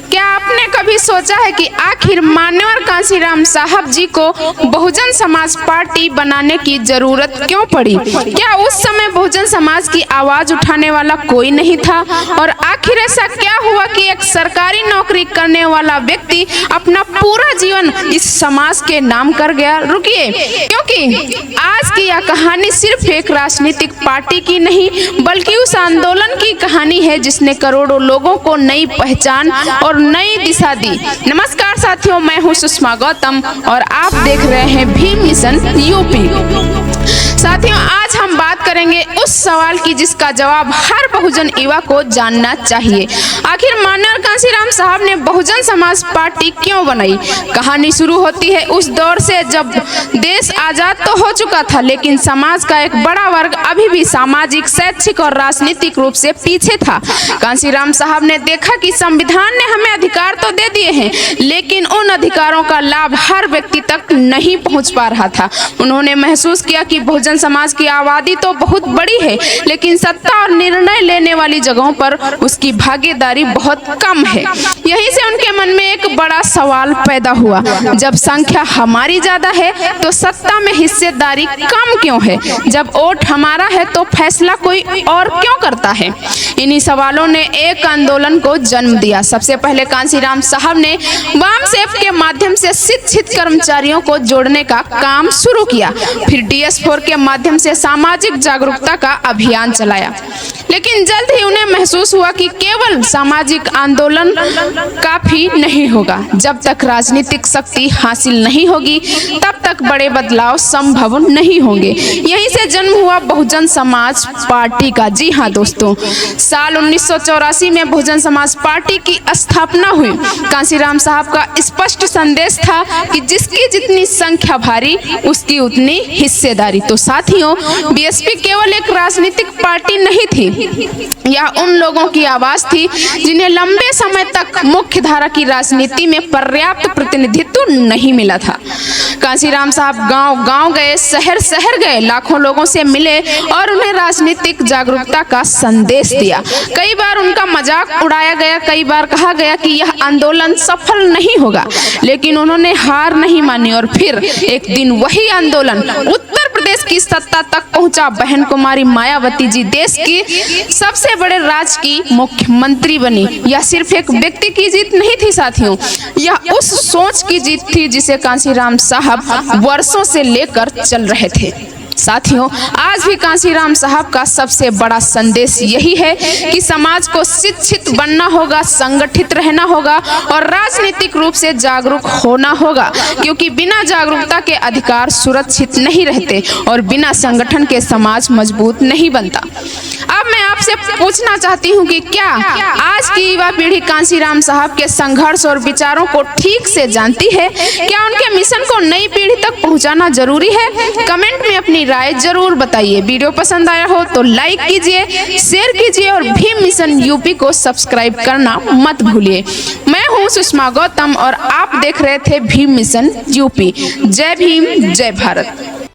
क्या आपने कभी सोचा है कि आखिर मान्यवर कांशीराम साहब जी को बहुजन समाज पार्टी बनाने की जरूरत क्यों पड़ी? क्या उस समय बहुजन समाज की आवाज उठाने वाला कोई नहीं था? और आखिर ऐसा क्या हुआ कि एक सरकारी नौकरी करने वाला व्यक्ति अपना पूरा जीवन इस समाज के नाम कर गया? रुकिए, क्योंकि आज की यह कहानी सिर्फ एक राजनीतिक पार्टी की नहीं बल्कि उस आंदोलन की कहानी है जिसने करोड़ों लोगों को नई पहचान और नई दिशा दी। नमस्कार साथियों, मैं हूं सुषमा गौतम और आप देख रहे हैं भीम मिशन यूपी। साथियों, आज हम बात करेंगे उस सवाल की जिसका जवाब हर बहुजन युवा को जानना चाहिए। आखिर मान्यवर कांशीराम साहब ने बहुजन समाज पार्टी क्यों बनाई? कहानी शुरू होती है उस दौर से जब देश आजाद तो हो चुका था, लेकिन समाज का एक बड़ा वर्ग अभी भी सामाजिक, शैक्षिक और राजनीतिक रूप से पीछे था। कांशीराम साहब ने देखा कि संविधान ने हमें अधिकार तो दे दिए हैं, लेकिन उन अधिकारों का लाभ हर व्यक्ति तक नहीं पहुंच पा रहा था। उन्होंने महसूस किया कि बहुजन समाज की आबादी तो बहुत बड़ी है, लेकिन सत्ता और निर्णय लेने वाली जगहों पर उसकी भागीदारी बहुत कम है। यहीं से उनके मन में एक बड़ा सवाल पैदा हुआ, जब संख्या हमारी ज्यादा है तो सत्ता में हिस्सेदारी कम क्यों है? जब वोट हमारा है तो फैसला कोई और क्यों करता है? इन्हीं सवालों ने एक आंदोलन को जन्म दिया। सबसे पहले कांशीराम साहब ने वामसेफ के माध्यम से शिक्षित कर्मचारियों को जोड़ने का काम शुरू किया, फिर DS4 के माध्यम से सामाजिक जागरूकता का अभियान चलाया। लेकिन जल्द ही उन्हें महसूस हुआ कि केवल सामाजिक आंदोलन काफी नहीं होगा। जब तक राजनीतिक शक्ति हासिल नहीं होगी तब तक बड़े बदलाव संभव नहीं होंगे। यहीं से जन्म हुआ बहुजन समाज पार्टी का। जी हाँ दोस्तों, साल 1984 में बहुजन समाज पार्टी की स्थापना हुई। कांशीराम साहब का स्पष्ट संदेश था कि जिसकी जितनी संख्या भारी उसकी उतनी हिस्सेदारी। तो साथियों, BSP केवल एक राजनीतिक पार्टी नहीं थी, यह उन लोगों की आवाज थी जिन्हें लंबे समय तक मुख्य धारा की राजनीति में पर्याप्त प्रतिनिधित्व नहीं मिला था। कांशीराम साहब गांव-गांव गए, शहर गए, लाखों लोगों से मिले और उन्हें राजनीतिक जागरूकता का संदेश दिया। कई बार उनका मजाक उड़ाया गया, कई बार कहा गया कि यह आंदोलन सफल नहीं होगा, लेकिन उन्होंने हार नहीं मानी और फिर एक दिन वही आंदोलन उत्तर प्रदेश की सत्ता तक पहुंचा। बहन कुमारी मायावती जी देश की सबसे बड़े राज्य की मुख्यमंत्री बनी। यह सिर्फ एक व्यक्ति की जीत नहीं थी साथियों, यह उस सोच की जीत थी जिसे कांशीराम साहब वर्षों से लेकर चल रहे थे। साथियों, आज भी कांशीराम साहब का सबसे बड़ा संदेश यही है कि समाज को शिक्षित बनना होगा, संगठित रहना होगा और राजनीतिक रूप से जागरूक होना होगा, क्योंकि बिना जागरूकता के अधिकार सुरक्षित नहीं रहते और बिना संगठन के समाज मजबूत नहीं बनता। अब मैं आपसे पूछना चाहती हूँ कि क्या आज की युवा पीढ़ी कांशीराम साहब के संघर्ष और विचारों को ठीक से जानती है? क्या उनके मिशन को नई पीढ़ी तक पहुँचाना जरूरी है? कमेंट में अपनी राय जरूर बताइए। वीडियो पसंद आया हो तो लाइक कीजिए, शेयर कीजिए और भीम मिशन यूपी को सब्सक्राइब करना मत भूलिए। मैं हूँ सुषमा गौतम और आप देख रहे थे भीम मिशन यूपी। जय भीम, जय भारत।